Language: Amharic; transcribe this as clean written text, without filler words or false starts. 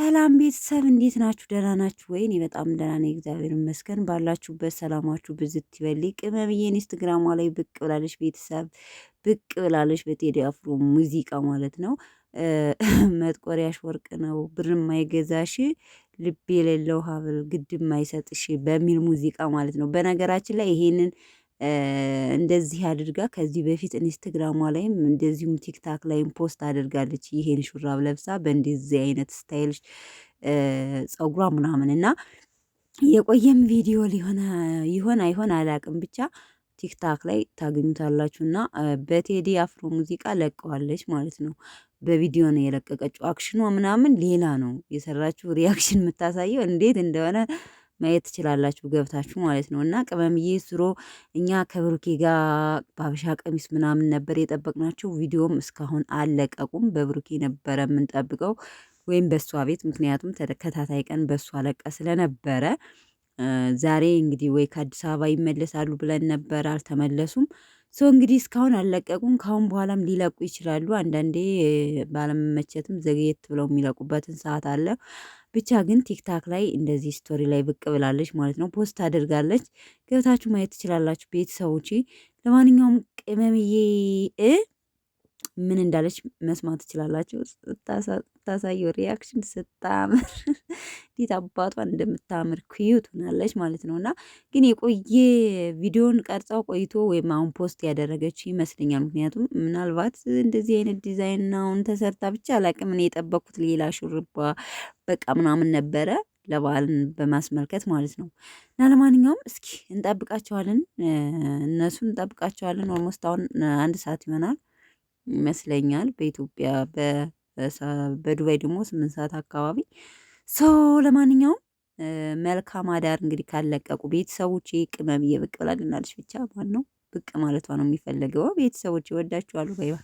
ሰላም ቤተሰብ እንዴት ናችሁ? ደህና ናችሁ ወይ? እኔ በጣም ደህና ነኝ፣ እግዚአብሔር ይመስገን። ባላችሁበት ሰላማችሁ ብዝት ይበል። ቅመምዬ ኢንስታግራሟ ላይ ብቅ ብላለች፣ ቤተሰብ ብቅ ብላለች፣ በቴዲ አፍሮ ሙዚቃ ማለት ነው። መጥቆሪያሽ ወርቅ ነው ብርም አይገዛሽ ልብ የሌለው ሀብል ግድም አይሰጥሽ በሚል ሙዚቃ ማለት ነው። በነገራችን ላይ ይሄንን እንደዚህ አድርጋ ከዚህ በፊት ኢንስታግራሟ ላይም እንደዚሁም ቲክታክ ላይም ፖስት አድርጋለች። ይሄን ሹራብ ለብሳ በእንደዚህ አይነት ስታይል ጸጉሯ ምናምን እና የቆየም ቪዲዮ ይሆን አይሆን አላቅም፣ ብቻ ቲክታክ ላይ ታገኙታላችሁ። እና በቴዲ አፍሮ ሙዚቃ ለቀዋለች ማለት ነው። በቪዲዮ ነው የለቀቀችው። አክሽኗ ምናምን ሌላ ነው የሰራችው። ሪያክሽን የምታሳየው እንዴት እንደሆነ ማየት ትችላላችሁ ገብታችሁ ማለት ነው። እና ቅመምዬ ስሮ እኛ ከብሩኬ ጋር በሀበሻ ቀሚስ ምናምን ነበር የጠበቅናቸው። ቪዲዮም እስካሁን አለቀቁም። በብሩኬ ነበረ የምንጠብቀው ወይም በእሷ ቤት፣ ምክንያቱም ተከታታይ ቀን በእሷ ለቀ ስለነበረ ዛሬ እንግዲህ ወይ ከአዲስ አበባ ይመለሳሉ ብለን ነበር፣ አልተመለሱም። ሰው እንግዲህ እስካሁን አልለቀቁም። ካሁን በኋላም ሊለቁ ይችላሉ። አንዳንዴ ባለመመቸትም ዘግየት ብለው የሚለቁበትን ሰዓት አለ። ብቻ ግን ቲክታክ ላይ እንደዚህ ስቶሪ ላይ ብቅ ብላለች ማለት ነው። ፖስት አድርጋለች። ገብታችሁ ማየት ትችላላችሁ ቤተሰቦቼ። ለማንኛውም ቅመምዬ ምን እንዳለች መስማት ትችላላችሁ። ታሳየው ሪያክሽን ስታምር እንዴት አባቷን እንደምታምር ክዩት ሆናለች ማለት ነው። እና ግን የቆየ ቪዲዮን ቀርጻው ቆይቶ ወይም አሁን ፖስት ያደረገች ይመስለኛል። ምክንያቱም ምናልባት እንደዚህ አይነት ዲዛይን አሁን ተሰርታ ብቻ አላቅም። እኔ የጠበቅኩት ሌላ ሹርባ በቃ ምናምን ነበረ ለበዓልን በማስመልከት ማለት ነው። እና ለማንኛውም እስኪ እንጠብቃቸዋለን፣ እነሱን እንጠብቃቸዋለን። ኦልሞስት አሁን 1 ሰዓት ይሆናል ይመስለኛል በኢትዮጵያ በዱባይ ደግሞ 8 ሰዓት አካባቢ ሰው። ለማንኛውም መልካም አዳር። እንግዲህ ካለቀቁ ቤተሰቦች ቅመም እየብቅ ብላልናለች። ብቻ ማን ነው ብቅ ማለቷ ነው የሚፈልገው። ቤተሰቦች ወዳችኋለሁ። ባይባ